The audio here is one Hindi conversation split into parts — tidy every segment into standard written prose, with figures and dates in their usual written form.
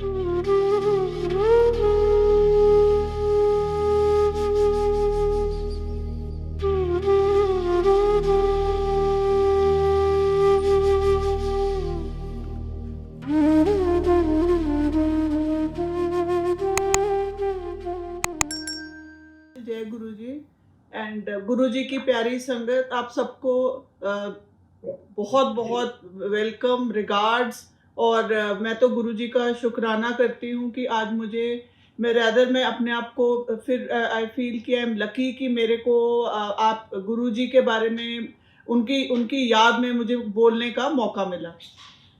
जय गुरु जी एंड गुरु जी की प्यारी संगत, आप सबको बहुत बहुत वेलकम, रिगार्ड्स। और मैं तो गुरु जी का शुक्राना करती हूँ कि आज मुझे मैं अपने आप को फिर आई फील कि आई एम लकी कि मेरे को आप गुरु जी के बारे में उनकी उनकी याद में मुझे बोलने का मौका मिला।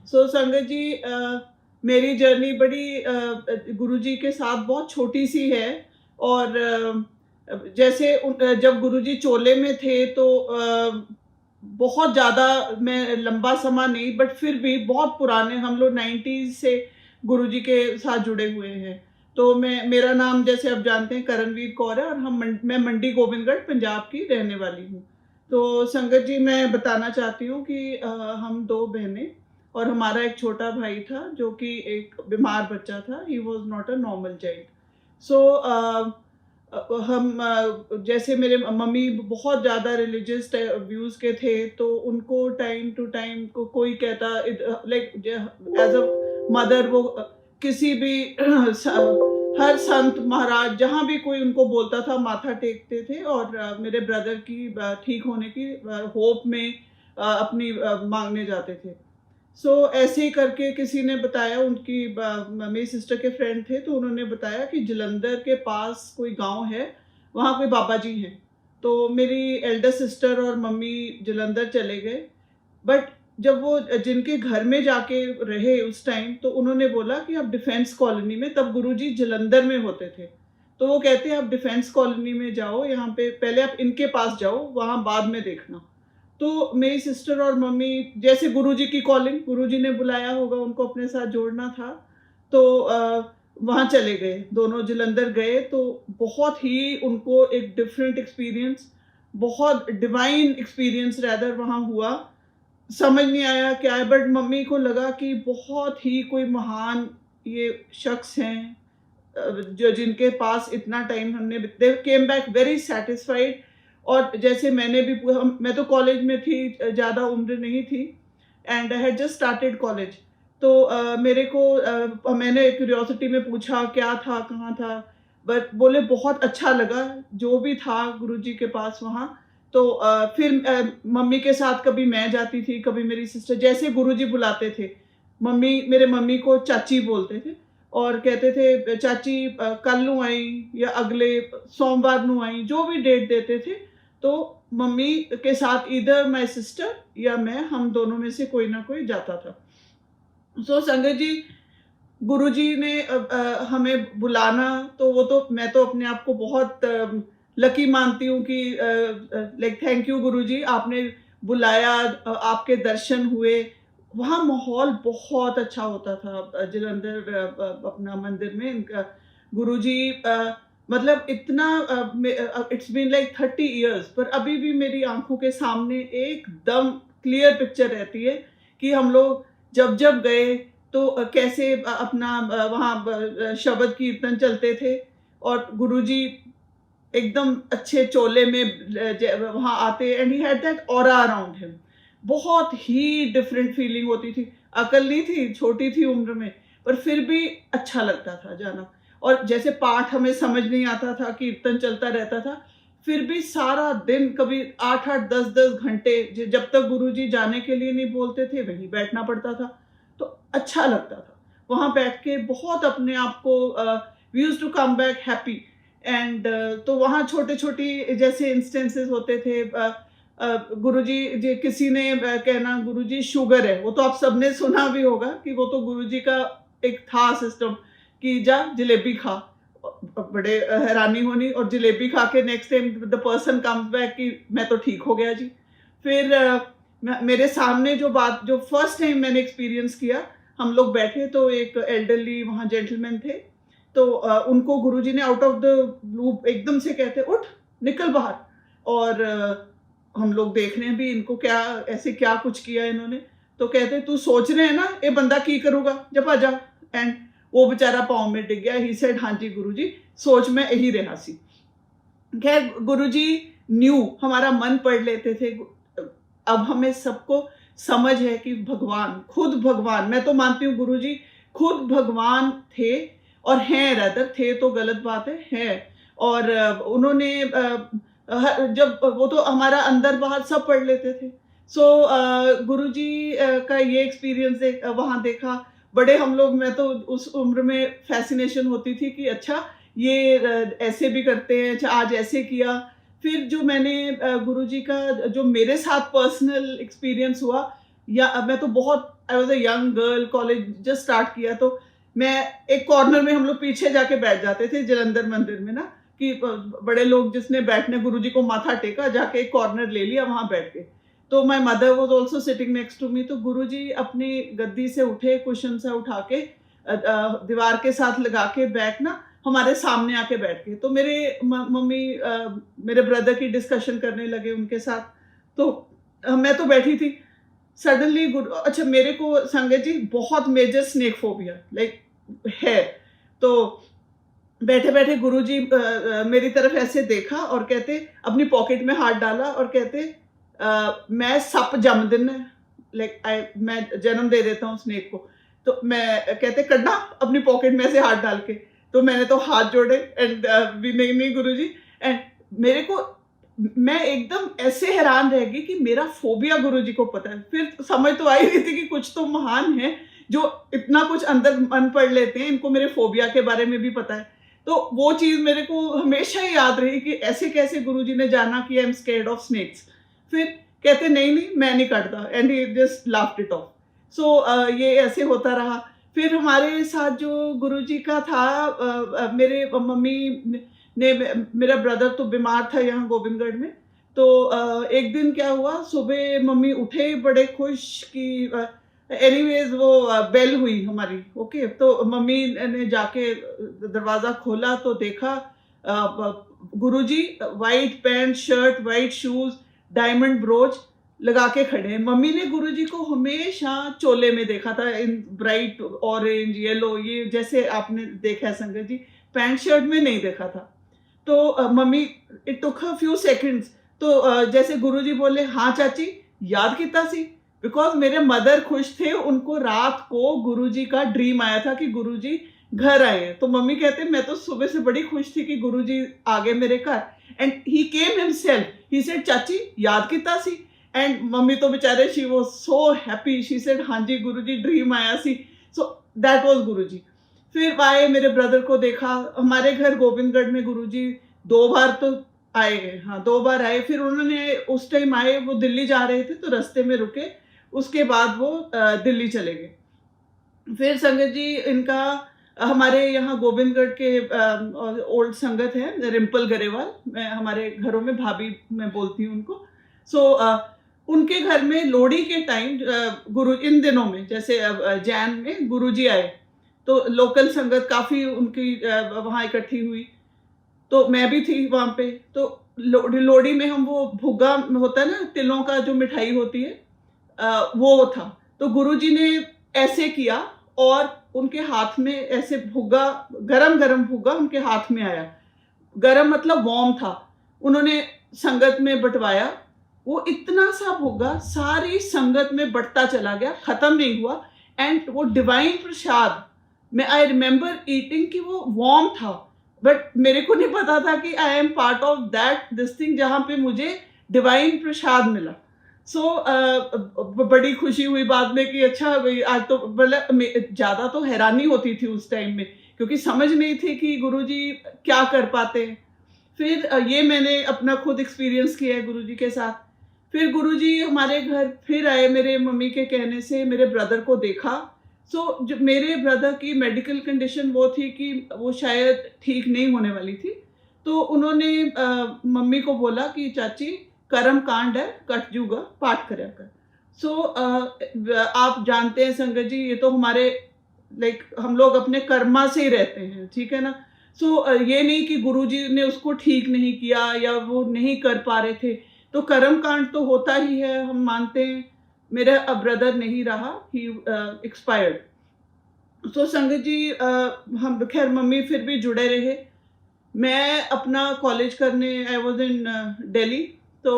सो संगत जी, मेरी जर्नी बड़ी गुरु जी के साथ बहुत छोटी सी है। और जब गुरुजी चोले में थे तो बहुत ज़्यादा मैं लंबा समय नहीं, बट फिर भी बहुत पुराने हम लोग 90s से गुरुजी के साथ जुड़े हुए हैं। तो मेरा नाम जैसे आप जानते हैं करणवीर कौर है और मैं मंडी गोविंदगढ़ पंजाब की रहने वाली हूँ। तो संगत जी, मैं बताना चाहती हूँ कि हम 2 बहनें और हमारा एक छोटा भाई था जो कि एक बीमार बच्चा था। He was not a normal child. So जैसे मेरे मम्मी बहुत ज़्यादा रिलीजियस व्यूज़ के थे, तो उनको टाइम टू टाइम कोई कहता लाइक एज अ मदर वो किसी भी हर संत महाराज जहाँ भी कोई उनको बोलता था माथा टेकते थे और मेरे ब्रदर की ठीक होने की होप में अपनी मांगने जाते थे। ऐसे ही करके किसी ने बताया, मेरी सिस्टर के फ्रेंड थे तो उन्होंने बताया कि जलंधर के पास कोई गांव है, वहाँ कोई बाबा जी हैं। तो मेरी एल्डर सिस्टर और मम्मी जलंधर चले गए। बट जब वो जिनके घर में जाके रहे उस टाइम, तो उन्होंने बोला कि आप डिफेंस कॉलोनी में, तब गुरुजी जलंधर में होते थे, तो वो कहते हैं आप डिफेंस कॉलोनी में जाओ, यहाँ पे पहले आप इनके पास जाओ, वहाँ बाद में देखना। तो मेरी सिस्टर और मम्मी जैसे गुरुजी की कॉलिंग, गुरुजी ने बुलाया होगा, उनको अपने साथ जोड़ना था, तो वहाँ चले गए, दोनों जलंधर गए। तो बहुत ही उनको एक डिफरेंट एक्सपीरियंस, बहुत डिवाइन एक्सपीरियंस रैदर वहाँ हुआ। समझ नहीं आया क्या है, बट मम्मी को लगा कि बहुत ही कोई महान ये शख्स हैं जो जिनके पास इतना टाइम हमने, दे केम बैक वेरी सेटिस्फाइड। और जैसे मैं तो कॉलेज में थी, ज़्यादा उम्र नहीं थी and I had just started college. तो मैंने क्यूरियोसिटी में पूछा क्या था, कहाँ था, बट बोले बहुत अच्छा लगा जो भी था गुरुजी के पास वहाँ। तो फिर मम्मी के साथ कभी मैं जाती थी, कभी मेरी सिस्टर, जैसे गुरुजी बुलाते थे, मेरे मम्मी को चाची बोलते थे और कहते थे चाची कल नू आई या अगले सोमवार नू आई, जो भी डेट देते थे। तो मम्मी के साथ इधर माय सिस्टर या मैं, हम दोनों में से कोई ना कोई जाता था। संगत जी, गुरुजी ने हमें बुलाना, तो वो तो मैं तो अपने आप को बहुत लकी मानती हूँ कि लाइक थैंक यू गुरुजी, आपने बुलाया, आपके दर्शन हुए। वहाँ माहौल बहुत अच्छा होता था जलंधर अपना मंदिर में। इनका गुरुजी मतलब इतना इट्स बीन लाइक 30 इयर्स, पर अभी भी मेरी आंखों के सामने एकदम क्लियर पिक्चर रहती है कि हम लोग जब जब गए तो कैसे अपना वहाँ शबद कीर्तन चलते थे और गुरुजी एकदम अच्छे चोले में वहाँ आते, and he had that aura around him. बहुत ही डिफरेंट फीलिंग होती थी। अकल नहीं थी, छोटी थी उम्र में, पर फिर भी अच्छा लगता था जाना। और जैसे पाठ हमें समझ नहीं आता था, कीर्तन चलता रहता था, फिर भी सारा दिन कभी 8-8 10-10 घंटे जब तक गुरुजी जाने के लिए नहीं बोलते थे वहीं बैठना पड़ता था। तो अच्छा लगता था वहाँ बैठ के, बहुत अपने आप को we used to come back happy. And तो वहाँ छोटे-छोटी जैसे इंस्टेंसेस होते थे। गुरुजी किसी ने कहना गुरुजी शुगर है, वो तो आप सबने सुना भी होगा कि वो तो गुरुजी का एक था सिस्टम कि जा जलेबी खा। बड़े हैरानी होनी, और जलेबी खा के next time the person comes back कि मैं तो ठीक हो गया जी। फिर मेरे सामने जो फर्स्ट टाइम मैंने एक्सपीरियंस किया, हम लोग बैठे तो एक एल्डरली वहाँ जेंटलमैन थे, तो उनको गुरुजी ने आउट ऑफ द ब्लू एकदम से कहते उठ निकल बाहर। और हम लोग देख रहे हैं भी इनको क्या कुछ किया इन्होंने। तो कहते तू सोच रहे हैं ना ये बंदा की करूँगा, जब आ जा। एंड वो बेचारा पाँव में डिग गया। ही सेड हाँ जी गुरुजी, सोच में यही रहा सी। खैर गुरुजी न्यू हमारा मन पढ़ लेते थे। अब हमें सबको समझ है कि भगवान, खुद भगवान, मैं तो मानती हूँ गुरुजी खुद भगवान थे और हैं, रादर थे तो गलत बात है। और उन्होंने जब वो तो हमारा अंदर बाहर सब पढ़ लेते थे। सो गुरुजी का ये एक्सपीरियंस वहाँ देखा। बड़े हम लोग, मैं तो उस उम्र में फैसिनेशन होती थी कि अच्छा ये ऐसे भी करते हैं, अच्छा आज ऐसे किया। फिर जो मैंने गुरुजी का जो मेरे साथ पर्सनल एक्सपीरियंस हुआ, या मैं तो बहुत, I was a young girl, college just start किया, तो मैं एक कॉर्नर में, हम लोग पीछे जाके बैठ जाते थे जलंधर मंदिर में ना, कि बड़े लोग जिसने बैठने, गुरुजी को माथा टेका, जाके एक कॉर्नर ले लिया, वहां बैठ गए। तो my mother was also sitting next to me. तो गुरुजी अपनी गद्दी से उठे, कुशन से उठा के दीवार के साथ लगा के बैग ना हमारे सामने आके बैठ गए। तो मेरे मम्मी मेरे ब्रदर की डिस्कशन करने लगे उनके साथ। तो मैं तो बैठी थी। सडनली अच्छा, मेरे को संगत जी बहुत मेजर स्नेक फोबिया लाइक है। तो बैठे बैठे गुरुजी मेरी तरफ ऐसे देखा और कहते, अपनी पॉकेट में हाथ डाला और कहते मैं सप जम देना, लाइक मैं जन्म दे देता हूँ स्नेक को। तो मैं कहते कड्डा अपनी पॉकेट में से हाथ डाल के। तो मैंने तो हाथ जोड़े एंड नहीं गुरुजी। एंड मेरे को, मैं एकदम ऐसे हैरान रह गई कि मेरा फोबिया गुरुजी को पता है। फिर समझ तो आई रही थी कि कुछ तो महान है जो इतना कुछ अंदर मन पढ़ लेते हैं, इनको मेरे फोबिया के बारे में भी पता है। तो वो चीज मेरे को हमेशा ही याद रही कि ऐसे कैसे गुरुजी ने जाना कि I am scared of snakes. फिर कहते नहीं नहीं मैं नहीं काटता, and he just laughed it off. So ये ऐसे होता रहा। फिर हमारे साथ जो गुरुजी का था, मेरे मम्मी ने, मेरा ब्रदर तो बीमार था यहाँ गोविंदगढ़ में। तो एक दिन क्या हुआ, सुबह मम्मी उठे बड़े खुश कि एनीवेज वो बेल हुई हमारी। ओके, तो मम्मी ने जाके दरवाजा खोला तो देखा गुरुजी white pant shirt, white shoes, diamond brooch लगा के खड़े हैं। मम्मी ने गुरुजी को हमेशा चोले में देखा था, इन ब्राइट ऑरेंज येलो, ये जैसे आपने देखा है संगत जी, पैंट शर्ट में नहीं देखा था। तो mummy, it took a few seconds, तो जैसे गुरुजी बोले हाँ चाची याद किता सी, बिकॉज मेरे मदर खुश थे, उनको रात को गुरुजी का ड्रीम आया था कि गुरुजी घर आए हैं। तो मम्मी कहते मैं तो सुबह से बड़ी खुश थी कि गुरुजी आ गए मेरे घर, and he came himself, he said चाची याद किता सी। एंड मम्मी तो बेचारे, she was so happy, she said हाँ जी गुरुजी ड्रीम आया सी। सो दैट वाज गुरुजी। फिर आए, मेरे ब्रदर को देखा। हमारे घर गोविंदगढ़ में गुरुजी 2 बार तो आए हैं, हाँ 2 बार आए। फिर उन्होंने उस टाइम आए, वो दिल्ली जा रहे थे तो रास्ते में रुके, उसके बाद वो दिल्ली चले गए। फिर संगत जी इनका हमारे यहाँ गोविंदगढ़ के ओल्ड संगत है रिम्पल गरेवाल, मैं हमारे घरों में भाभी मैं बोलती हूँ उनको। सो उनके घर में लोहड़ी के टाइम गुरु, इन दिनों में जैसे जैन में गुरुजी आए, तो लोकल संगत काफी उनकी वहाँ इकट्ठी हुई। तो मैं भी थी वहाँ पे। तो लोहड़ी में हम वो भुग्गा होता है ना, तिलों का जो मिठाई होती है, वो था। तो गुरुजी ने ऐसे किया और उनके हाथ में ऐसे भुग्गा, गरम गरम भुग्गा उनके हाथ में आया। गरम मतलब वार्म था। उन्होंने संगत में बंटवाया। वो इतना सा भुग्गा सारी संगत में बंटता चला गया, खत्म नहीं हुआ। एंड वो डिवाइन प्रसाद, मैं आई रिमेम्बर ईटिंग कि वो वार्म था, बट मेरे को नहीं पता था कि I am part of that this thing जहाँ पे मुझे डिवाइन प्रसाद मिला। बड़ी खुशी हुई बाद में कि अच्छा भाई आज तो, मतलब ज्यादा तो हैरानी होती थी उस टाइम में, क्योंकि समझ नहीं थी कि गुरुजी क्या कर पाते हैं। फिर ये मैंने अपना खुद एक्सपीरियंस किया है गुरुजी के साथ। फिर गुरुजी हमारे घर फिर आए, मेरे मम्मी के कहने से मेरे ब्रदर को देखा। जो मेरे ब्रदर की मेडिकल कंडीशन वो थी कि वो शायद ठीक नहीं होने वाली थी। तो उन्होंने मम्मी को बोला कि चाची कर्म कांड है, कट जूगा, पाठ करया कर। आप जानते हैं संगत जी, ये तो हमारे लाइक हम लोग अपने कर्मा से ही रहते हैं, ठीक है ना। ये नहीं कि गुरुजी ने उसको ठीक नहीं किया या वो नहीं कर पा रहे थे, तो कर्म कांड तो होता ही है, हम मानते हैं। मेरा ब्रदर नहीं रहा, ही एक्सपायर्ड। तो संगत जी हम खैर मम्मी फिर भी जुड़े रहे। मैं अपना कॉलेज करने आई वाज़ इन दिल्ली। तो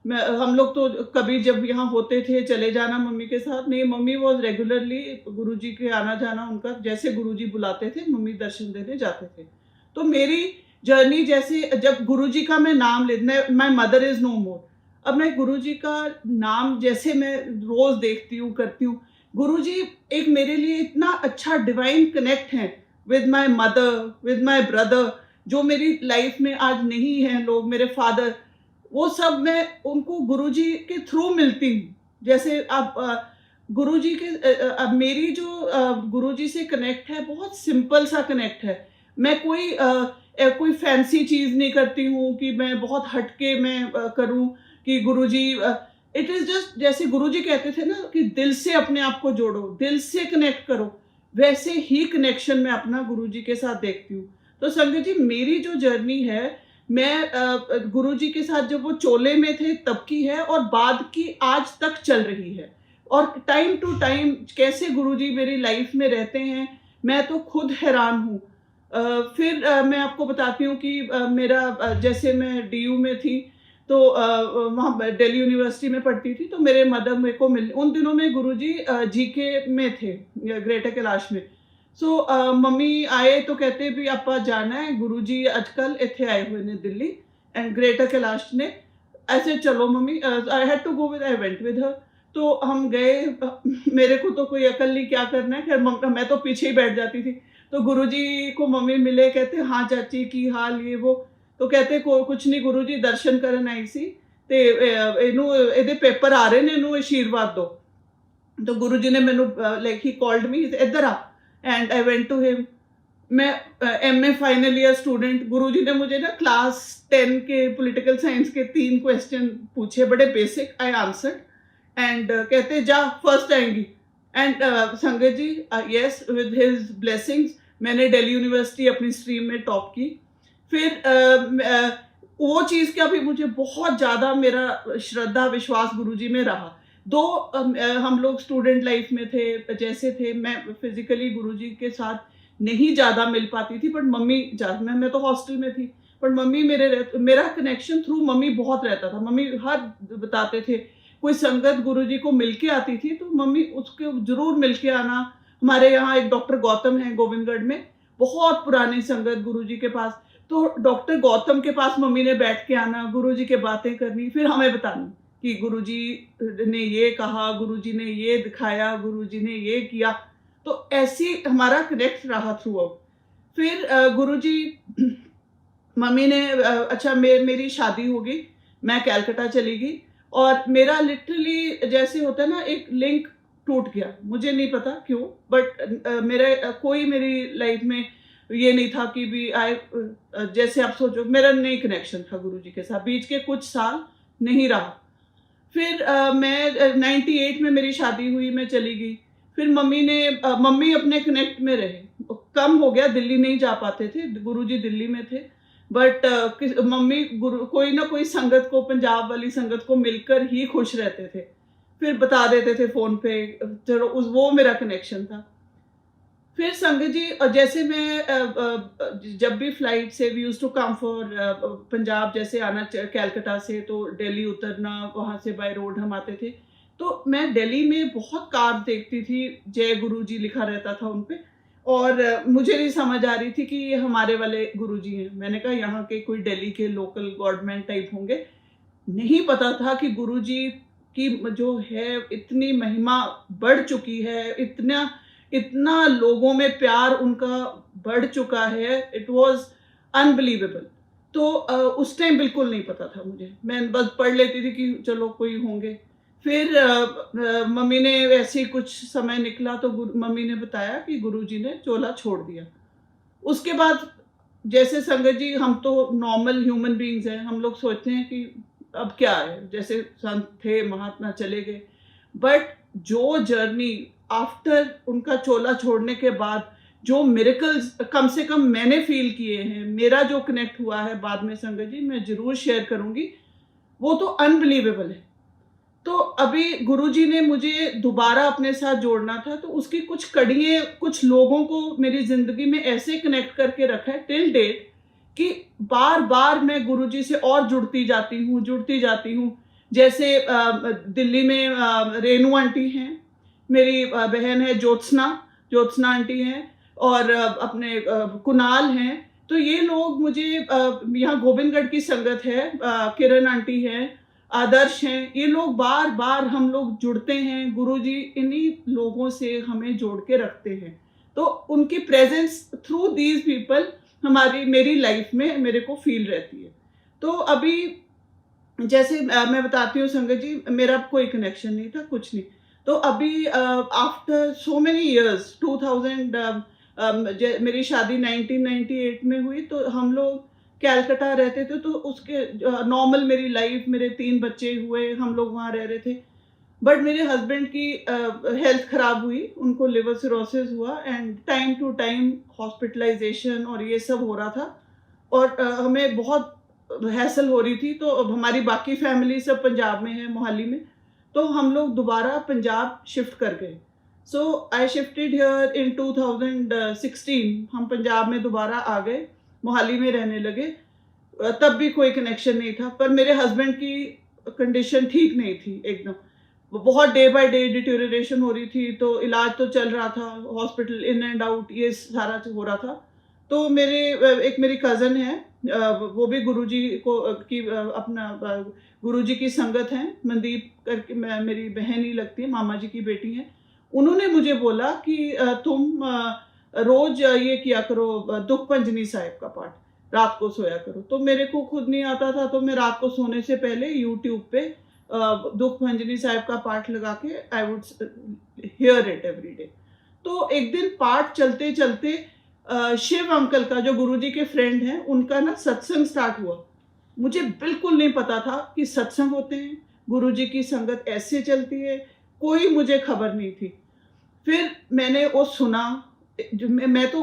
मैं हम लोग तो कभी जब यहाँ होते थे चले जाना मम्मी के साथ। नहीं, मम्मी वाज़ रेगुलरली गुरुजी के आना-जाना उनका, जैसे गुरुजी बुलाते थे मम्मी दर्शन देने जाते थे। तो मेरी जर्नी जैसे जब गुरुजी का मैं नाम लेना, माय मदर इज़ नो मोर। अब मैं गुरुजी का नाम जैसे मैं रोज़ देखती हूँ, करती हूँ, गुरुजी एक मेरे लिए इतना अच्छा डिवाइन कनेक्ट है with my mother, with my brother, जो मेरी लाइफ में आज नहीं है लोग, मेरे फादर, वो सब मैं उनको गुरुजी के थ्रू मिलती हूँ। जैसे अब गुरुजी के अब मेरी जो गुरुजी से कनेक्ट है, बहुत सिंपल सा कनेक्ट है। मैं कोई फैंसी चीज़ नहीं करती हूँ कि मैं बहुत हटके मैं करूँ कि गुरुजी इट इज़ जस्ट जैसे गुरुजी कहते थे ना कि दिल से अपने आप को जोड़ो, दिल से कनेक्ट करो, वैसे ही कनेक्शन मैं अपना गुरुजी के साथ देखती हूँ। तो संगत जी, मेरी जो जर्नी है, मैं गुरुजी के साथ जब वो चोले में थे तब की है और बाद की आज तक चल रही है। और टाइम टू टाइम कैसे गुरुजी मेरी लाइफ में रहते हैं, मैं तो खुद हैरान हूँ। फिर मैं आपको बताती हूँ कि मेरा जैसे मैं डीयू में थी, तो वहाँ दिल्ली यूनिवर्सिटी में पढ़ती थी, तो मेरे मदर मेरे को मिल उन दिनों में गुरुजी जीके में थे, ग्रेटर कैलाश में। सो मम्मी आए तो कहते भी ਆਪਾਂ जाना है, गुरुजी आजकल ਇੱਥੇ आए हुए ने दिल्ली एंड ग्रेटर कैलाश ने। ऐसे चलो mummy, I had to go with, I went with her. तो हम गए। मेरे को तो कोई अकल नहीं क्या करना है, खैर मैं तो पीछे ही बैठ जाती थी। तो गुरुजी को मम्मी मिले, कहते हाँ चाची की हाल ये वो। तो कहते को कुछ नहीं गुरुजी, दर्शन करन आई सी ਤੇ ਇਹਨੂੰ ਇਹਦੇ ਪੇਪਰ ਆ ਰਹੇ ਨੇ, ਇਹਨੂੰ ਆਸ਼ੀਰਵਾਦ ਦਿਓ। तो गुरुजी ने मैनू लाइक ही कॉल्ड मी, इधर आ, and I went to him. मैं एमए फाइनल ईयर स्टूडेंट, गुरुजी ने मुझे ना क्लास 10 के पॉलिटिकल साइंस के 3 क्वेश्चन पूछे, बड़े बेसिक, आई आंसर्ड एंड कहते जा फर्स्ट आएंगी। एंड संगत जी, यस, विद हिज ब्लेसिंग्स मैंने दिल्ली यूनिवर्सिटी अपनी स्ट्रीम में टॉप की। फिर वो चीज़ का भी मुझे बहुत ज़्यादा मेरा श्रद्धा विश्वास गुरुजी में रहा। दो हम लोग स्टूडेंट लाइफ में थे, जैसे थे, मैं फिजिकली गुरुजी के साथ नहीं ज़्यादा मिल पाती थी, बट मम्मी मैं तो हॉस्टल में थी, पर मम्मी मेरा कनेक्शन थ्रू मम्मी बहुत रहता था। मम्मी हर बताते थे, कोई संगत गुरुजी को मिल के आती थी तो मम्मी उसके ज़रूर मिल के आना। हमारे यहाँ एक डॉक्टर गौतम है गोविंदगढ़ में, बहुत पुरानी संगत गुरुजी के पास। तो डॉक्टर गौतम के पास मम्मी ने बैठ के आना, गुरुजी के बातें करनी, फिर हमें बतानी कि गुरुजी ने ये कहा, गुरुजी ने ये दिखाया, गुरुजी ने ये किया। तो ऐसी हमारा कनेक्ट रहा थ्रू आउट। फिर गुरुजी मम्मी ने अच्छा मेरी शादी हो गई, मैं कलकत्ता चली गई और मेरा लिटरली जैसे होता है ना, एक लिंक टूट गया। मुझे नहीं पता क्यों, बट मेरे कोई मेरी लाइफ में ये नहीं था कि भी जैसे आप सोचो, मेरा नहीं कनेक्शन था गुरुजी के साथ, बीच के कुछ साल नहीं रहा। फिर मैं 98 में मेरी शादी हुई, मैं चली गई। फिर मम्मी अपने कनेक्ट में रहे, कम हो गया, दिल्ली नहीं जा पाते थे, गुरुजी दिल्ली में थे, बट मम्मी कोई ना कोई संगत को, पंजाब वाली संगत को मिलकर ही खुश रहते थे। फिर बता देते थे फ़ोन पे, चलो वो मेरा कनेक्शन था। फिर संगत जी, जैसे मैं जब भी फ्लाइट से we used to come for Punjab, जैसे आना कलकत्ता से तो दिल्ली उतरना, वहाँ से बाय रोड हम आते थे। तो मैं दिल्ली में बहुत कार देखती थी, जय गुरुजी लिखा रहता था उन पे, और मुझे नहीं समझ आ रही थी कि ये हमारे वाले गुरुजी हैं। मैंने कहा यहाँ के कोई दिल्ली के लोकल गवर्नमेंट टाइप होंगे। नहीं पता था कि गुरुजी की जो है इतनी महिमा बढ़ चुकी है, इतना इतना लोगों में प्यार उनका बढ़ चुका है, इट वाज़ अनबिलीवेबल। तो उस टाइम बिल्कुल नहीं पता था मुझे, मैं बस पढ़ लेती थी कि चलो कोई होंगे। फिर मम्मी ने ऐसे ही कुछ समय निकला तो मम्मी ने बताया कि गुरुजी ने चोला छोड़ दिया। उसके बाद जैसे संगत जी, हम तो नॉर्मल ह्यूमन बीइंग्स हैं, हम लोग सोचते हैं कि अब क्या है, जैसे संत थे, महात्मा चले गए, बट जो जर्नी आफ्टर उनका चोला छोड़ने के बाद, जो मिरेकल्स कम से कम मैंने फील किए हैं, मेरा जो कनेक्ट हुआ है बाद में संगत जी, मैं ज़रूर शेयर करूँगी, वो तो अनबिलीवेबल है। तो अभी गुरुजी ने मुझे दोबारा अपने साथ जोड़ना था, तो उसकी कुछ कड़ियाँ कुछ लोगों को मेरी ज़िंदगी में ऐसे कनेक्ट करके रखा है टिल डेट कि बार-बार मैं गुरुजी से और जुड़ती जाती हूँ। जैसे दिल्ली में रेनू आंटी हैं, मेरी बहन है ज्योत्सना आंटी हैं और अपने कुणाल हैं। तो ये लोग मुझे यहाँ गोविंदगढ़ की संगत है, किरण आंटी हैं, आदर्श हैं, ये लोग बार-बार हम लोग जुड़ते हैं, गुरुजी इन्हीं लोगों से हमें जोड़ के रखते हैं। तो उनकी प्रेज़ेंस थ्रू दीज़ पीपल मेरी लाइफ़ में मेरे को फ़ील रहती है। तो अभी जैसे मैं बताती हूँ संगत जी, मेरा कोई कनेक्शन नहीं था, कुछ नहीं। तो अभी आफ्टर सो मेनी इयर्स 2000 मेरी शादी 1998 में हुई, तो हम लोग कलकत्ता रहते थे, तो उसके नॉर्मल मेरी लाइफ, मेरे 3 बच्चे हुए, हम लोग वहाँ रह रहे थे। बट मेरे हस्बैंड की हेल्थ खराब हुई, उनको लिवर सिरोसिस हुआ and time to time hospitalisation और ये सब हो रहा था और हमें बहुत हैसल हो रही थी, तो अब हमारी बाकी फैमिली सब पंजाब में है, मोहाली में। तो हम लोग दोबारा पंजाब शिफ्ट कर गए। सो आई शिफ्टेड हियर इन 2016, हम पंजाब में दोबारा आ गए, मोहाली में रहने लगे। तब भी कोई कनेक्शन नहीं था, पर मेरे हस्बैंड की कंडीशन ठीक नहीं थी एकदम। वो बहुत डे बाय डे डिटेरियोरेशन हो रही थी, तो इलाज तो चल रहा था, हॉस्पिटल इन एंड आउट ये सारा हो रहा था। तो एक मेरी कज़न है, वो भी गुरुजी गुरुजी की संगत हैं, मनदीप करके, मेरी बहन ही लगती है, मामा जी की बेटी हैं। उन्होंने मुझे बोला कि तुम रोज़ ये किया करो, दुख भंजनी साहिब का पाठ, रात को सोया करो। तो मेरे को खुद नहीं आता था, तो मैं रात को सोने से पहले यूट्यूब पे दुख भंजनी साहिब का पाठ लगा के I would hear it every day. तो एक दिन पाठ चलते-चलते शिव अंकल का, जो गुरुजी के फ्रेंड हैं, उनका ना सत्संग स्टार्ट हुआ। मुझे बिल्कुल नहीं पता था कि सत्संग होते हैं, गुरुजी की संगत ऐसे चलती है, कोई मुझे खबर नहीं थी। फिर मैंने वो सुना, मैं तो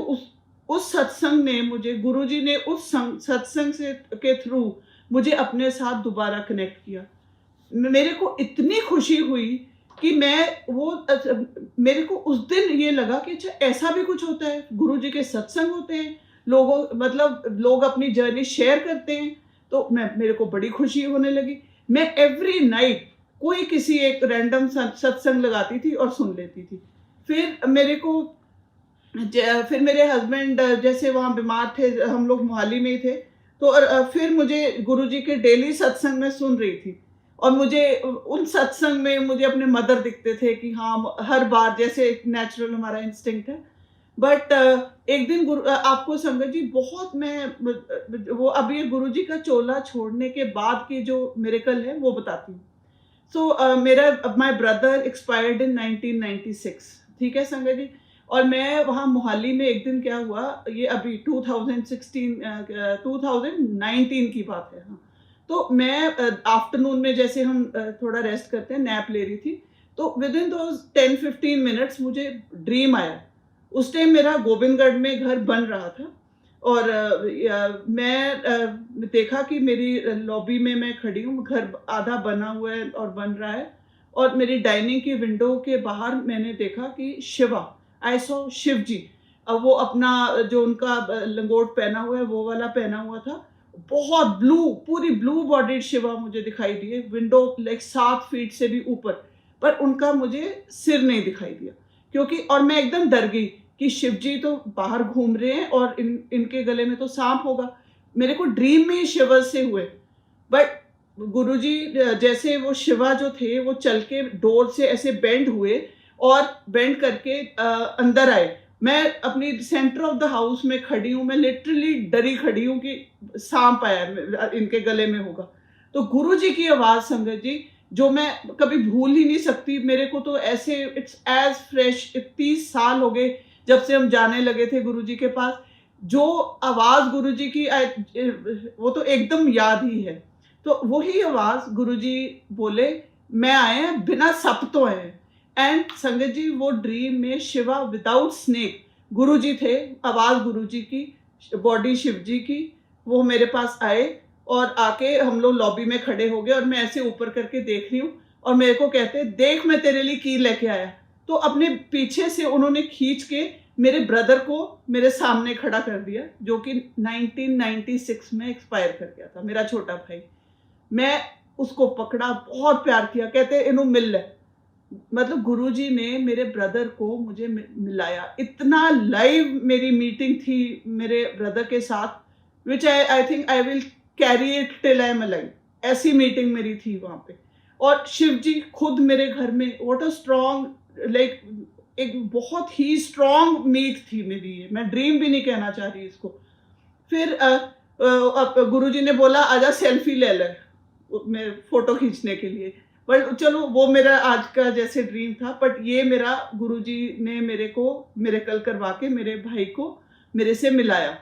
उस सत्संग ने मुझे, गुरुजी ने उस सत्संग से के थ्रू मुझे अपने साथ दोबारा कनेक्ट किया। मेरे को इतनी खुशी हुई कि मेरे को उस दिन ये लगा कि अच्छा ऐसा भी कुछ होता है, गुरुजी के सत्संग होते हैं, लोग अपनी जर्नी शेयर करते हैं। तो मेरे को बड़ी खुशी होने लगी। मैं एवरी नाइट कोई किसी एक रैंडम सत्संग लगाती थी और सुन लेती थी। फिर मेरे हस्बैंड जैसे वहाँ बीमार थे, हम लोग मोहाली में ही थे, तो फिर मुझे गुरुजी के डेली सत्संग में सुन रही थी और मुझे उन सत्संग में मुझे अपने मदर दिखते थे कि हाँ, हर बार जैसे एक नेचुरल हमारा इंस्टिंक्ट है। बट एक दिन आपको संगत जी, बहुत वो अभी गुरुजी का चोला छोड़ने के बाद की जो मिरेकल है वो बताती हूँ। सो माय ब्रदर एक्सपायर्ड इन 1996, ठीक है संगत जी। और मैं वहाँ मोहाली में एक दिन क्या हुआ, ये अभी 2019 की बात है, हाँ। तो मैं आफ्टरनून में जैसे हम थोड़ा रेस्ट करते हैं, नैप ले रही थी, तो विद इन दोज़ 10-15 मिनट्स मुझे ड्रीम आया। उस टाइम मेरा गोविंदगढ़ में घर बन रहा था और देखा कि मेरी लॉबी में मैं खड़ी हूँ, घर आधा बना हुआ है और बन रहा है, और मेरी डाइनिंग की विंडो के बाहर मैंने देखा कि आई सॉ शिव जी। अब वो अपना जो उनका लंगोट पहना हुआ है, वो वाला पहना हुआ था। बहुत पूरी ब्लू बॉडीड शिवा मुझे दिखाई दिए, विंडो लाइक 7 फीट से भी ऊपर, पर उनका मुझे सिर नहीं दिखाई दिया, क्योंकि और मैं एकदम डर गई कि शिव जी तो बाहर घूम रहे हैं और इनके गले में तो सांप होगा। मेरे को ड्रीम में ही शिवर से हुए। बट गुरुजी जैसे वो शिवा जो थे, वो चल के डोर से ऐसे बेंड हुए और बेंड करके अंदर आए। मैं अपनी सेंटर ऑफ द हाउस में खड़ी हूँ, मैं लिटरली डरी खड़ी हूँ कि सांप आया इनके गले में होगा। तो गुरुजी की आवाज़ संगत जी, जो मैं कभी भूल ही नहीं सकती। मेरे को तो ऐसे इट्स एज़ फ्रेश, 30 साल हो गए जब से हम जाने लगे थे गुरुजी के पास। जो आवाज़ गुरुजी की वो तो एकदम याद ही है। तो वही आवाज़ गुरुजी बोले, मैं आए हैं, बिना सप तो आए हैं। एंड संगत जी, वो ड्रीम में शिवा विदाउट स्नेक गुरुजी थे, आवाज़ गुरुजी की, बॉडी शिव जी की। वो मेरे पास आए और आके हम लोग लॉबी में खड़े हो गए और मैं ऐसे ऊपर करके देख रही हूँ, और मेरे को कहते देख मैं तेरे लिए की लेके आया। तो अपने पीछे से उन्होंने खींच के मेरे ब्रदर को मेरे सामने खड़ा कर दिया, जो कि 1996 में एक्सपायर कर गया था, मेरा छोटा भाई। मैं उसको पकड़ा, बहुत प्यार किया, कहते इनू मिल ले। मतलब गुरुजी ने मेरे ब्रदर को मुझे मिलाया। इतना लाइव मेरी मीटिंग थी मेरे ब्रदर के साथ, which I think I will carry it till I am alive. ऐसी मीटिंग मेरी थी वहां पे। और शिव जी खुद मेरे घर में, व्हाट अ स्ट्रॉन्ग, लाइक एक बहुत ही स्ट्रॉन्ग मीट थी मेरी ये। मैं ड्रीम भी नहीं कहना चाह रही इसको। फिर गुरुजी ने बोला आजा सेल्फी ले ले, मैं फोटो खींचने के लिए। बट चलो वो मेरा आज का जैसे ड्रीम था, बट ये मेरा गुरुजी ने मेरे को मिरेकल करवा के मेरे भाई को मेरे से मिलाया।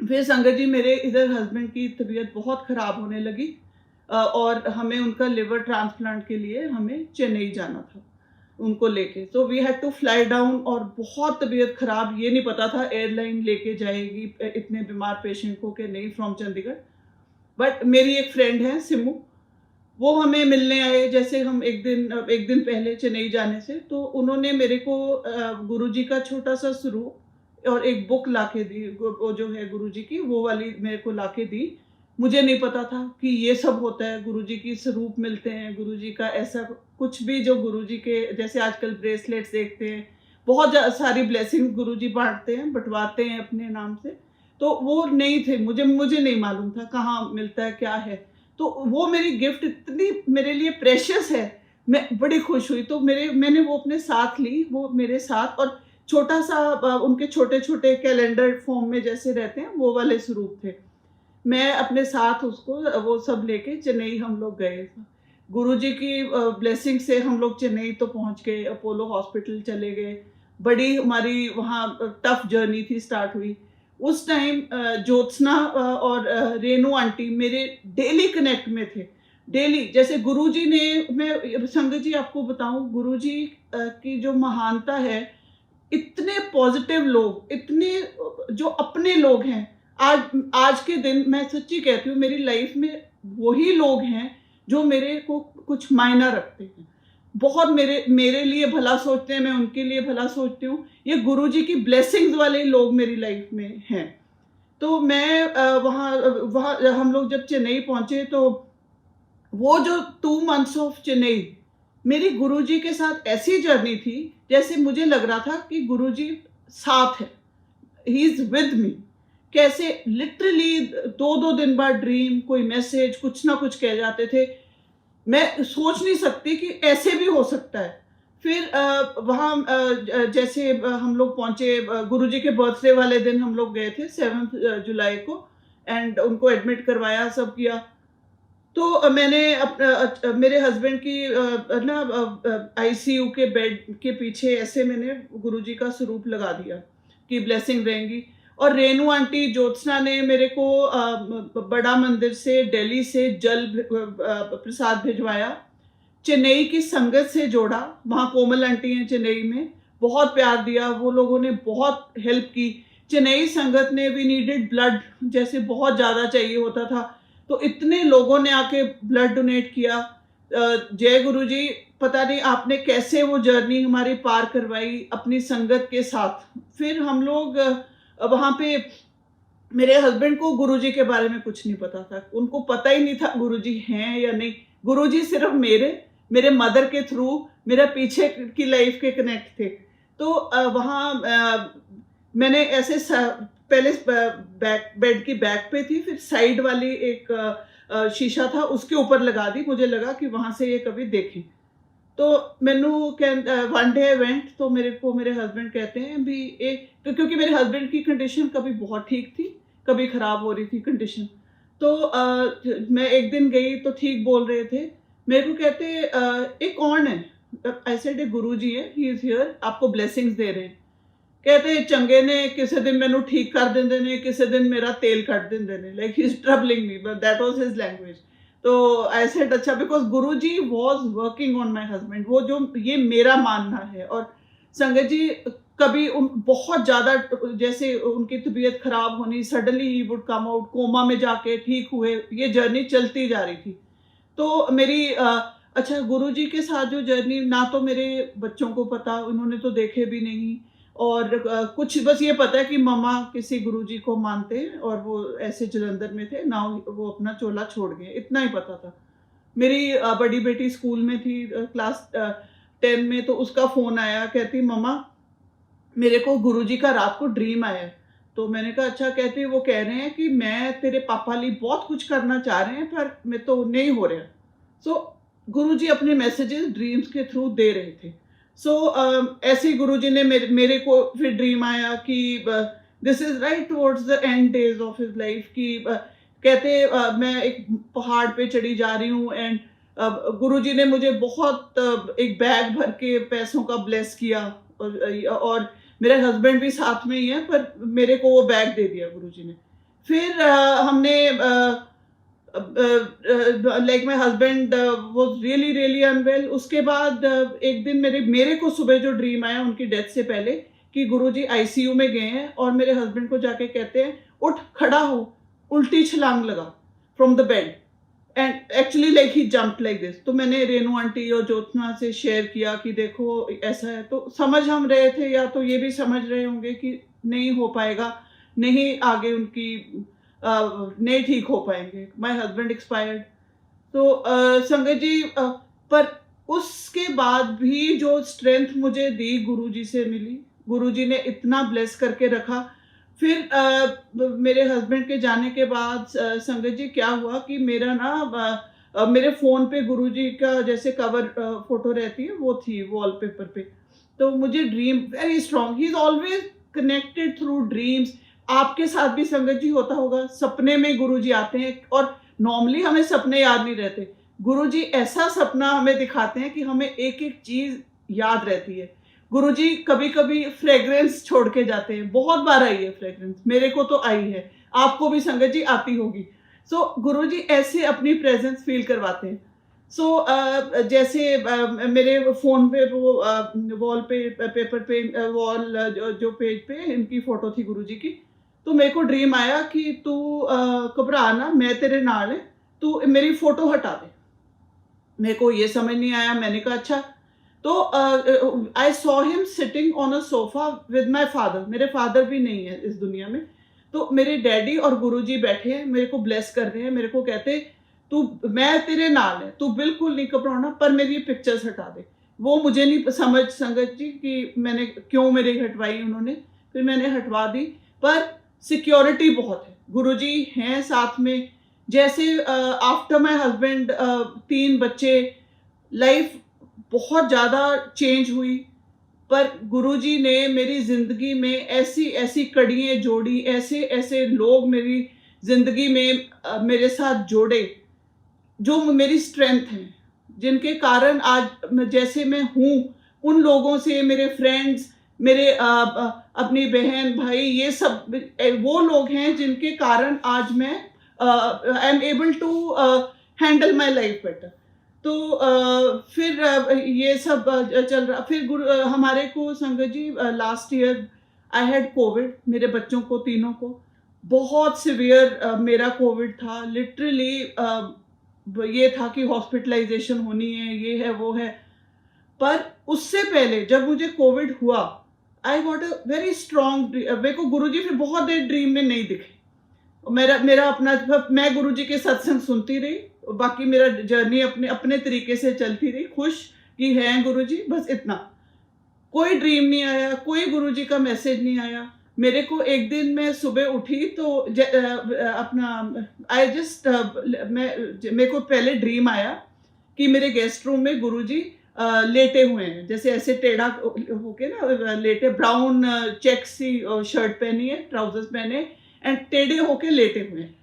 फिर संगत जी मेरे इधर हस्बैंड की तबीयत बहुत ख़राब होने लगी और हमें उनका लिवर ट्रांसप्लांट के लिए हमें चेन्नई जाना था उनको लेके। तो we had to fly down और बहुत तबीयत ख़राब, ये नहीं पता था एयरलाइन लेके जाएगी इतने बीमार पेशेंट को कि नहीं फ्रॉम चंडीगढ़। बट मेरी एक फ्रेंड है सिमू, वो हमें मिलने आए। जैसे हम एक दिन पहले चेन्नई जाने से, तो उन्होंने मेरे को गुरुजी का छोटा सा स्वरूप और एक बुक लाके दी, वो जो है गुरुजी की, वो वाली मेरे को लाके दी। मुझे नहीं पता था कि ये सब होता है, गुरुजी की स्वरूप मिलते हैं, गुरुजी का ऐसा कुछ भी जो गुरुजी के, जैसे आजकल ब्रेसलेट्स देखते हैं, बहुत सारी ब्लेसिंग्स गुरुजी बांटते हैं, बंटवाते हैं अपने नाम से। तो वो नहीं थे, मुझे नहीं मालूम था कहाँ मिलता है क्या है। तो वो मेरी गिफ्ट इतनी मेरे लिए प्रेशियस है, मैं बड़ी खुश हुई। तो मैंने वो अपने साथ ली, वो मेरे साथ, और छोटा सा उनके छोटे छोटे कैलेंडर फॉर्म में जैसे रहते हैं वो वाले स्वरूप थे। मैं अपने साथ उसको वो सब लेके चेन्नई हम लोग गए। गुरुजी की ब्लेसिंग से हम लोग चेन्नई तो पहुंच गए, अपोलो हॉस्पिटल चले गए। बड़ी हमारी वहाँ टफ जर्नी थी, स्टार्ट हुई। उस टाइम ज्योत्सना और रेनू आंटी मेरे डेली कनेक्ट में थे। डेली, जैसे गुरुजी ने, मैं संगत जी आपको बताऊं, गुरुजी की जो महानता है, इतने पॉजिटिव लोग, इतने जो अपने लोग हैं। आज के दिन मैं सच्ची कहती हूँ, मेरी लाइफ में वही लोग हैं जो मेरे को कुछ मायना रखते हैं, बहुत मेरे लिए भला सोचते हैं, मैं उनके लिए भला सोचती हूँ। ये गुरुजी की ब्लेसिंग्स वाले लोग मेरी लाइफ में हैं। तो मैं वहाँ हम लोग जब चेन्नई पहुंचे, तो वो जो 2 मंथ्स ऑफ चेन्नई मेरी गुरुजी के साथ ऐसी जर्नी थी जैसे मुझे लग रहा था कि गुरुजी साथ है, ही इज विद मी। कैसे लिटरली 2-2 दिन बाद ड्रीम, कोई मैसेज, कुछ ना कुछ कह जाते थे। मैं सोच नहीं सकती कि ऐसे भी हो सकता है। फिर वहाँ जैसे हम लोग पहुंचे, गुरुजी के बर्थडे वाले दिन हम लोग गए थे 7 जुलाई को, एंड उनको एडमिट करवाया, सब किया। तो मैंने मेरे हस्बैंड की ना आईसीयू के बेड के पीछे ऐसे मैंने गुरुजी का स्वरूप लगा दिया कि ब्लेसिंग रहेंगी। और रेनू आंटी, ज्योत्सना ने मेरे को बड़ा मंदिर से, दिल्ली से जल प्रसाद भिजवाया। चेन्नई की संगत से जोड़ा, वहाँ कोमल आंटी हैं चेन्नई में, बहुत प्यार दिया, वो लोगों ने बहुत हेल्प की। चेन्नई संगत ने, वी नीडेड ब्लड, जैसे बहुत ज़्यादा चाहिए होता था, तो इतने लोगों ने आके ब्लड डोनेट किया। जय गुरु जी, पता नहीं आपने कैसे वो जर्नी हमारी पार करवाई अपनी संगत के साथ। फिर हम लोग वहाँ पे, मेरे हस्बैंड को गुरुजी के बारे में कुछ नहीं पता था, उनको पता ही नहीं था गुरुजी हैं या नहीं। गुरुजी सिर्फ मेरे मदर के थ्रू मेरा पीछे की लाइफ के कनेक्ट थे। तो वहाँ मैंने ऐसे पहले बेड की बैक पे थी, फिर साइड वाली एक शीशा था, उसके ऊपर लगा दी। मुझे लगा कि वहाँ से ये कभी देखें। तो मैनू वन डे इवेंट, तो मेरे हस्बैंड कहते हैं भी एक, तो क्योंकि मेरे हस्बैंड की कंडीशन कभी बहुत ठीक थी, कभी ख़राब हो रही थी कंडीशन। तो मैं एक दिन गई तो ठीक बोल रहे थे। मेरे को कहते ये कौन है? आई सेड ए गुरु जी है, ही इज़ हियर, आपको ब्लेसिंग्स दे रहे हैं। कहते चंगे ने किसी दिन मैनू ठीक कर देंदे ने, किसी दिन मेरा तेल कट देंदे ने, like he is troubling me, but that was his language. तो आई सेड अच्छा, because Guruji was working on my husband, वो जो ये मेरा मानना है। और संगत जी कभी बहुत ज़्यादा जैसे उनकी तबीयत खराब होनी, सडनली ही वुड कम आउट, कोमा में जाके ठीक हुए, ये जर्नी चलती जा रही थी। तो मेरी अच्छा, गुरुजी के साथ जो जर्नी, ना तो मेरे बच्चों को पता, उन्होंने तो देखे भी नहीं, और कुछ बस ये पता है कि मम्मा किसी गुरुजी को मानते हैं और वो ऐसे जलंधर में थे, नाउ वो अपना चोला छोड़ गए, इतना ही पता था। मेरी बड़ी बेटी स्कूल में थी, क्लास 10 में, तो उसका फ़ोन आया, कहती मम्मा मेरे को गुरुजी का रात को ड्रीम आया है। तो मैंने कहा अच्छा, कहती वो कह रहे हैं कि मैं तेरे पापा लिए बहुत कुछ करना चाह रहे हैं पर मैं तो नहीं हो रहा। सो गुरुजी अपने मैसेजेस ड्रीम्स के थ्रू दे रहे थे। सो ऐसे ही गुरुजी ने मेरे को फिर ड्रीम आया कि this is right towards the end days of his life, कि कहते मैं एक पहाड़ पे चढ़ी जा रही हूँ, एंड गुरुजी ने मुझे बहुत एक बैग भर के पैसों का ब्लेस किया, और मेरे हस्बैंड भी साथ में ही है, पर मेरे को वो बैग दे दिया गुरुजी ने। फिर हमने like my husband was really really unwell. उसके बाद एक दिन मेरे मेरे को सुबह जो ड्रीम आया उनकी डेथ से पहले, कि गुरुजी आईसीयू में गए हैं, और मेरे हस्बैंड को जाके कहते हैं उठ खड़ा हो, उल्टी छलांग लगा from the bed, and actually like he jumped like this. तो मैंने रेनू आंटी और ज्योत्सना से शेयर किया कि देखो ऐसा है, तो समझ हम रहे थे, या तो ये भी समझ रहे होंगे कि नहीं हो पाएगा, नहीं आगे उनकी नहीं ठीक हो पाएंगे, माय हस्बैंड एक्सपायर्ड। तो संगत जी, पर उसके बाद भी जो स्ट्रेंथ मुझे दी गुरुजी से मिली, गुरुजी ने इतना ब्लेस करके रखा। फिर मेरे हस्बैंड के जाने के बाद संगत जी क्या हुआ कि मेरा ना मेरे फ़ोन पे गुरुजी का जैसे कवर फ़ोटो रहती है वो थी वॉलपेपर पे। तो मुझे dream very strong, he is always connected through dreams. आपके साथ भी संगत जी होता होगा, सपने में गुरुजी आते हैं, और नॉर्मली हमें सपने याद नहीं रहते। गुरुजी ऐसा सपना हमें दिखाते हैं कि हमें एक-एक चीज़ याद रहती है। गुरुजी कभी-कभी फ्रेग्रेंस छोड़ के जाते हैं, बहुत बार आई है फ्रेग्रेंस, मेरे को तो आई है, आपको भी संगत जी आती होगी। सो गुरुजी ऐसे अपनी प्रेज़ेंस फ़ील करवाते हैं। सो जैसे मेरे फ़ोन पे वो वॉल पे पेपर पे वॉल जो जो पेज पे इनकी फ़ोटो थी गुरुजी की। तो मेरे को ड्रीम आया कि तू घबरा ना, मैं तेरे नाल है, तू मेरी फ़ोटो हटा दे। मेरे को ये समझ नहीं आया, मैंने कहा अच्छा। तो I saw him sitting on a sofa with my father, मेरे फादर भी नहीं है इस दुनिया में। तो मेरे डैडी और गुरुजी बैठे हैं, मेरे को ब्लेस कर रहे हैं, मेरे को कहते तू, मैं तेरे नाल है, तू बिल्कुल नहीं घबराना, पर मेरी ये पिक्चर्स हटा दे। वो मुझे नहीं समझ संगत जी कि मैंने क्यों मेरी हटवाई उन्होंने, फिर मैंने हटवा दी। पर सिक्योरिटी बहुत है, गुरुजी हैं साथ में। जैसे आफ्टर माय हस्बैंड 3 बच्चे, लाइफ बहुत ज़्यादा चेंज हुई, पर गुरुजी ने मेरी ज़िंदगी में ऐसी-ऐसी कड़ियाँ जोड़ी, ऐसे-ऐसे लोग मेरी ज़िंदगी में मेरे साथ जोड़े, जो मेरी स्ट्रेंथ हैं, जिनके कारण आज जैसे मैं हूँ, उन लोगों से, मेरे फ्रेंड्स, मेरे अपनी बहन, भाई, ये सब वो लोग हैं जिनके कारण आज मैं I am able to handle my life better. तो फिर ये सब चल रहा। फिर हमारे को संगत जी last year I had Covid, मेरे बच्चों को तीनों को बहुत सिवियर मेरा कोविड था, लिटरली ये था कि हॉस्पिटलाइजेशन होनी है, ये है वो है। पर उससे पहले जब मुझे कोविड हुआ, I got a very strong, मेरे को गुरुजी फिर बहुत देर ड्रीम में नहीं दिखे। मेरा मेरा अपना, मैं गुरुजी के सत्संग सुनती रही, बाकी मेरा जर्नी अपने अपने तरीके से चलती रही, खुश कि हैं गुरुजी, बस इतना। कोई ड्रीम नहीं आया, कोई गुरुजी का मैसेज नहीं आया। मेरे को एक दिन मैं सुबह उठी तो अपना आई जस्ट मेरे को पहले ड्रीम आया कि मेरे गेस्ट रूम में गुरुजी लेटे हुए हैं, जैसे ऐसे टेढ़ा होके ना लेटे, ब्राउन चेक सी शर्ट पहनी है, ट्राउजर्स पहने, एंड टेढ़े होके लेटे हुए हैं।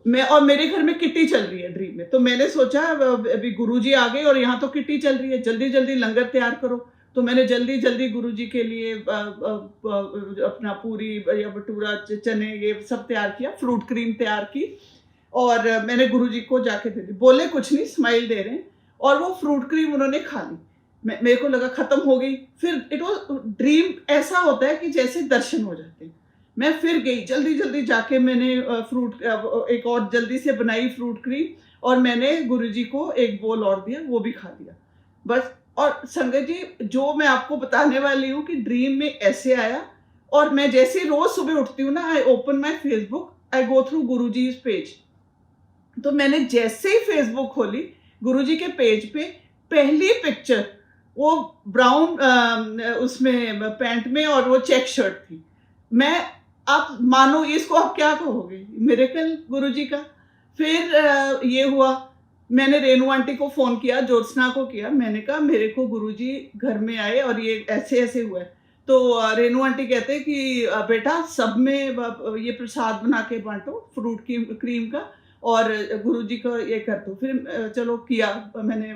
मैं और मेरे घर में किट्टी चल रही है ड्रीम में, तो मैंने सोचा अभी गुरुजी आ गए और यहाँ तो किट्टी चल रही है, जल्दी जल्दी लंगर तैयार करो। तो मैंने जल्दी जल्दी गुरुजी के लिए अपना पूरी या भटूरा, चने, ये सब तैयार किया, फ्रूट क्रीम तैयार की, और मैंने गुरुजी को जाके दे दी। बोले कुछ नहीं, स्माइल दे रहे हैं, और वो फ्रूट क्रीम उन्होंने खा ली। मेरे को लगा खत्म हो गई। फिर इट वाज ड्रीम, ऐसा होता है कि जैसे दर्शन हो जाते हैं। मैं फिर गई जल्दी-जल्दी जाके मैंने एक और जल्दी से बनाई फ्रूट क्रीम और मैंने गुरुजी को एक बोल और दिया, वो भी खा लिया। बस। और संगत जी, जो मैं आपको बताने वाली हूँ कि ड्रीम में ऐसे आया और मैं जैसे ही रोज़ सुबह उठती हूँ ना, I open my Facebook, I go through Guruji's page. तो मैंने जैसे ही फेसबुक खोली, गुरुजी के पेज पे पहली पिक्चर वो ब्राउन उसमें पैंट में और वो चेक शर्ट थी। मैं आप मानो इसको आप क्या कहोगे? मिरेकल गुरुजी का। फिर ये हुआ, मैंने रेणु आंटी को फ़ोन किया, ज्योत्सना को किया, मैंने कहा मेरे को गुरुजी घर में आए और ये ऐसे-ऐसे हुआ है। तो रेणु आंटी कहते हैं कि बेटा सब में ये प्रसाद बना के बाँटो फ्रूट की क्रीम का और गुरुजी को ये कर दो। फिर चलो किया, मैंने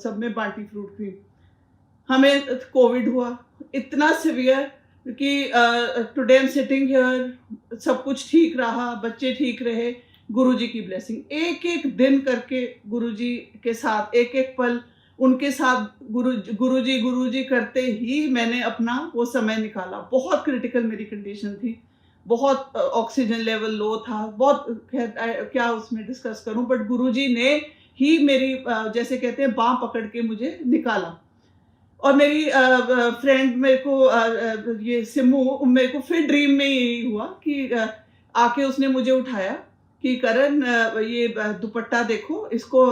सब में बाँटी फ्रूट क्रीम। हमें कोविड हुआ, इतना सीवियर कि today I am sitting here, सब कुछ ठीक रहा, बच्चे ठीक रहे, गुरुजी की ब्लेसिंग। एक-एक दिन करके गुरुजी के साथ, एक-एक पल उनके साथ गुरुजी करते ही मैंने अपना वो समय निकाला। बहुत क्रिटिकल मेरी कंडीशन थी, बहुत ऑक्सीजन लेवल लो था, बहुत क्या उसमें डिस्कस करूँ, बट गुरुजी ने ही मेरी जैसे कहते हैं बाँह पकड़ के मुझे निकाला। और मेरी फ्रेंड मेरे को ये सिम्मू, मेरे को फिर ड्रीम में यही हुआ कि आके उसने मुझे उठाया कि करण ये दुपट्टा देखो, इसको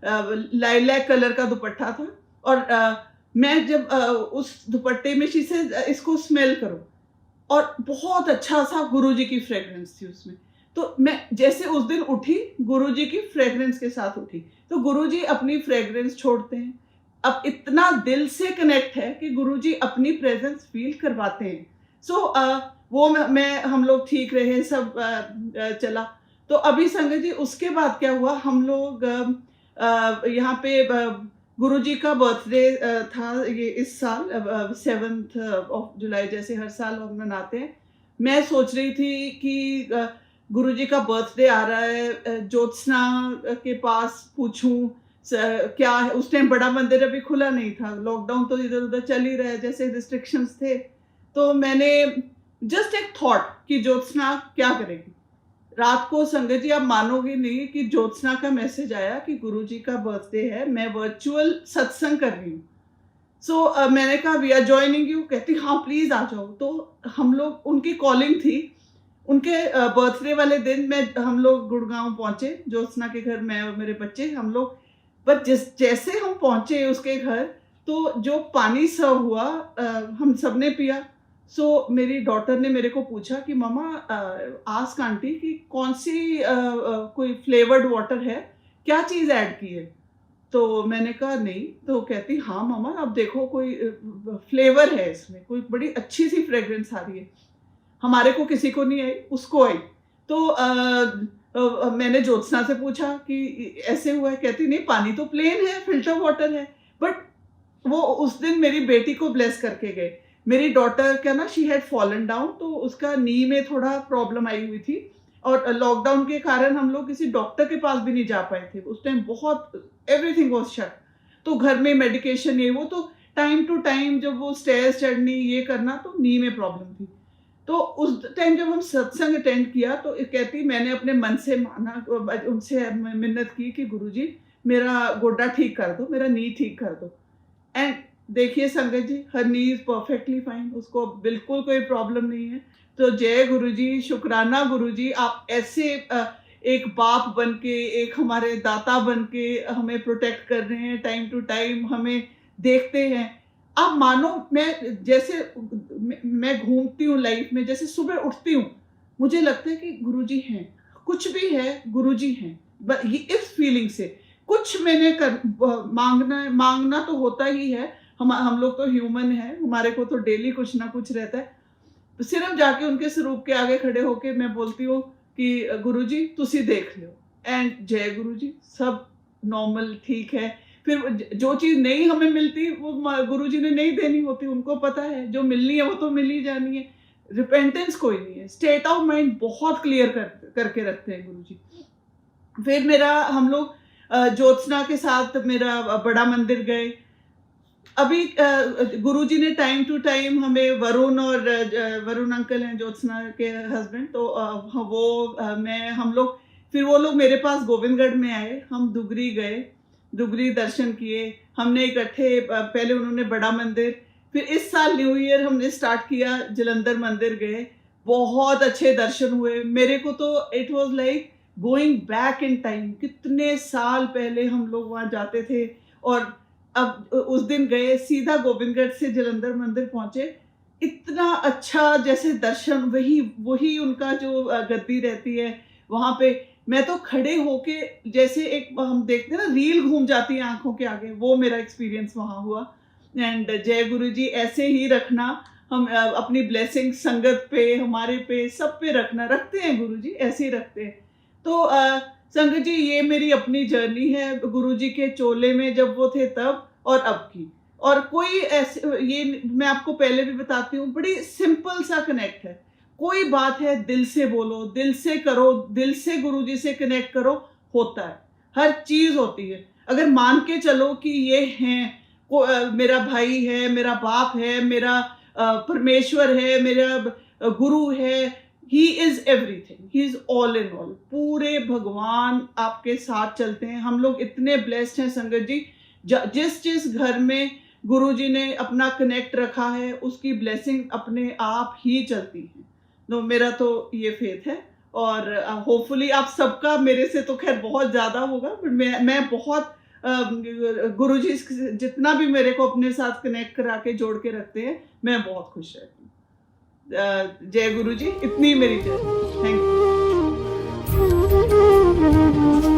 लाइलैक कलर का दुपट्टा था और मैं जब उस दुपट्टे में शी सेड इसको स्मेल करो और बहुत अच्छा सा गुरुजी की फ्रेग्रेंस थी उसमें। तो मैं जैसे उस दिन उठी, गुरुजी की फ्रेग्रेंस के साथ उठी। तो गुरुजी अपनी फ्रेग्रेंस छोड़ते हैं। अब इतना दिल से कनेक्ट है कि गुरुजी अपनी प्रेजेंस फील करवाते हैं। सो वो मैं हम लोग ठीक रहे, सब चला। तो अभी संगत जी उसके बाद क्या हुआ, हम लोग यहाँ पे गुरुजी का बर्थडे था ये इस साल 7th ऑफ जुलाई, जैसे हर साल हम मनाते हैं। मैं सोच रही थी कि गुरुजी का बर्थडे आ रहा है, ज्योत्सना के पास पूछूं क्या है। उस टाइम बड़ा मंदिर अभी खुला नहीं था, लॉकडाउन तो इधर उधर चल ही रहा है, जैसे रिस्ट्रिक्शंस थे। तो मैंने जस्ट एक थॉट कि ज्योत्सना क्या करेगी। रात को संगत जी आप मानोगे नहीं कि ज्योत्सना का मैसेज आया कि गुरुजी का बर्थडे है, मैं वर्चुअल सत्संग कर रही हूँ। सो मैंने कहा वी आर जॉइनिंग यू। कहती हाँ प्लीज आ जाओ। तो हम लोग, उनकी कॉलिंग थी, उनके बर्थडे वाले दिन हम लोग गुड़गांव पहुंचे, ज्योत्सना के घर, मैं और मेरे बच्चे हम लोग। पर जैसे हम पहुंचे उसके घर, तो जो पानी सर्व हुआ हम सबने पिया। सो मेरी डॉटर ने मेरे को पूछा कि मम्मा आस्क आंटी कि कौन सी कोई फ्लेवर्ड वाटर है, क्या चीज़ ऐड की है। तो मैंने कहा नहीं। तो कहती हाँ मम्मा अब देखो कोई फ्लेवर है इसमें, कोई बड़ी अच्छी सी फ्रेग्रेंस आ रही है। हमारे को किसी को नहीं आई, उसको आई। तो मैंने ज्योत्सना से पूछा कि ऐसे हुआ है। कहती नहीं पानी तो प्लेन है, फिल्टर वाटर है। बट वो उस दिन मेरी बेटी को ब्लेस करके गए। मेरी डॉटर क्या ना, शी हैड फॉलन डाउन, तो उसका नी में थोड़ा प्रॉब्लम आई हुई थी और लॉकडाउन के कारण हम लोग किसी डॉक्टर के पास भी नहीं जा पाए थे उस टाइम, बहुत एवरीथिंग वाज शट। तो घर में मेडिकेशन ये वो, तो टाइम टू टाइम जब वो स्टेयर्स चढ़नी ये करना, तो नी में प्रॉब्लम थी। तो उस टाइम जब हम सत्संग अटेंड किया तो कहती मैंने अपने मन से माना, उनसे मिन्नत की कि गुरुजी मेरा गोड्डा ठीक कर दो, मेरा नी ठीक कर दो। एंड देखिए संगत जी, हर नी इज परफेक्टली फाइन, उसको बिल्कुल कोई प्रॉब्लम नहीं है। तो जय गुरुजी, शुक्राना गुरुजी, आप ऐसे एक बाप बन के, एक हमारे दाता बन के हमें प्रोटेक्ट कर रहे हैं, टाइम टू टाइम हमें देखते हैं। आप मानो मैं जैसे मैं घूमती हूँ लाइफ में, जैसे सुबह उठती हूँ मुझे लगता है कि गुरुजी हैं, कुछ भी है गुरुजी हैं। ये इस फीलिंग से कुछ मैंने मांगना तो होता ही है। हम लोग तो ह्यूमन हैं, हमारे को तो डेली कुछ ना कुछ रहता है। सिर्फ जाके उनके स्वरूप के आगे खड़े होके मैं बोलती हूँ कि गुरुजी तुसी देख लो, एंड जय गुरुजी, सब नॉर्मल ठीक है। फिर जो चीज़ नहीं हमें मिलती वो गुरुजी ने नहीं देनी होती, उनको पता है जो मिलनी है वो तो मिल ही जानी है। रिपेंटेंस कोई नहीं है, स्टेट ऑफ माइंड बहुत क्लियर करके रखते हैं गुरुजी। फिर मेरा हम लोग ज्योत्सना के साथ मेरा बड़ा मंदिर गए। अभी गुरुजी ने टाइम टू टाइम हमें वरुण और वरुण अंकल हैं ज्योत्सना के हस्बैंड, तो मैं हम लोग, फिर वो लोग मेरे पास गोविंदगढ़ में आए, हम दुगरी गए, दुगरी दर्शन किए हमने इकट्ठे। पहले उन्होंने बड़ा मंदिर, फिर इस साल न्यू ईयर हमने स्टार्ट किया, जलंधर मंदिर गए, बहुत अच्छे दर्शन हुए। मेरे को तो it was like going back in time, कितने साल पहले हम लोग वहाँ जाते थे। और अब उस दिन गए, सीधा गोविंदगढ़ से जलंधर मंदिर पहुंचे, इतना अच्छा जैसे दर्शन, वही वही उनका जो गद्दी रहती है वहां पे, मैं तो खड़े होके जैसे एक हम देखते हैं ना रील घूम जाती है आंखों के आगे, वो मेरा एक्सपीरियंस वहां हुआ। एंड जय गुरु जी, ऐसे ही रखना, हम अपनी ब्लेसिंग संगत पे, हमारे पे, सब पे रखना, रखते हैं गुरु जी, ऐसे ही रखते हैं। तो संगत जी, ये मेरी अपनी जर्नी है गुरुजी के चोले में जब वो थे तब और अब की। और कोई ऐसे, ये मैं आपको पहले भी बताती हूँ, बड़ी सिंपल सा कनेक्ट है। कोई बात है दिल से बोलो, दिल से करो, दिल से गुरुजी से कनेक्ट करो, होता है, हर चीज होती है। अगर मान के चलो कि ये हैं, मेरा भाई है, मेरा बाप है, मेरा परमेश्वर है, मेरा गुरु है, he is everything, he is all in all, पूरे भगवान आपके साथ चलते हैं। हम लोग इतने ब्लेस्ड हैं संगत जी, जिस जिस घर में गुरुजी ने अपना कनेक्ट रखा है, उसकी ब्लेसिंग अपने आप ही चलती है। तो मेरा तो ये फेथ है, और होपफुली आप सबका मेरे से तो खैर बहुत ज्यादा होगा, बट मैं बहुत गुरुजी जितना भी मेरे को अपने साथ कनेक्ट करा के जोड़ के रखते हैं, मैं बहुत खुश रहती हूँ। जय गुरु जी, इतनी मेरी जय। Thank you.